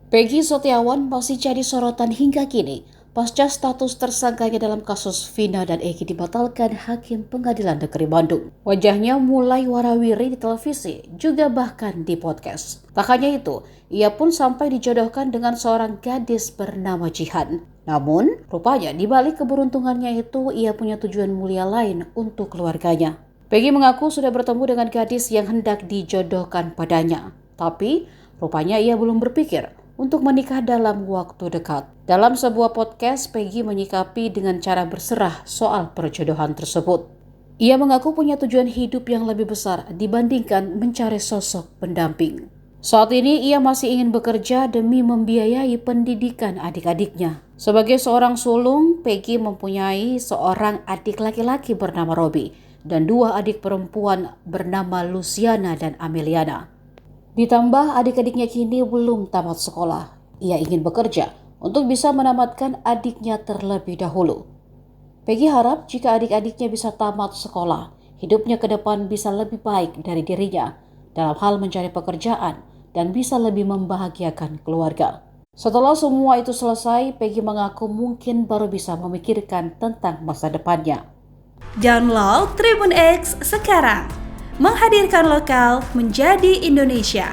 Peggy Setiawan masih jadi sorotan hingga kini pasca status tersangkanya dalam kasus Vina dan Egy dibatalkan Hakim Pengadilan Negeri Bandung. Wajahnya mulai warawiri di televisi, juga bahkan di podcast. Tak hanya itu, ia pun sampai dijodohkan dengan seorang gadis bernama Jihan. Namun, rupanya di balik keberuntungannya itu, ia punya tujuan mulia lain untuk keluarganya. Peggy mengaku sudah bertemu dengan gadis yang hendak dijodohkan padanya. Tapi, rupanya ia belum berpikir untuk menikah dalam waktu dekat. Dalam sebuah podcast, Peggy menyikapi dengan cara berserah soal perjodohan tersebut. Ia mengaku punya tujuan hidup yang lebih besar dibandingkan mencari sosok pendamping. Saat ini ia masih ingin bekerja demi membiayai pendidikan adik-adiknya. Sebagai seorang sulung, Peggy mempunyai seorang adik laki-laki bernama Robi dan dua adik perempuan bernama Luciana dan Ameliana. Ditambah adik-adiknya kini belum tamat sekolah. Ia ingin bekerja untuk bisa menamatkan adiknya terlebih dahulu. Peggy harap jika adik-adiknya bisa tamat sekolah, hidupnya ke depan bisa lebih baik dari dirinya dalam hal mencari pekerjaan dan bisa lebih membahagiakan keluarga. Setelah semua itu selesai, Peggy mengaku mungkin baru bisa memikirkan tentang masa depannya. Download Tribun X sekarang. Menghadirkan lokal menjadi Indonesia.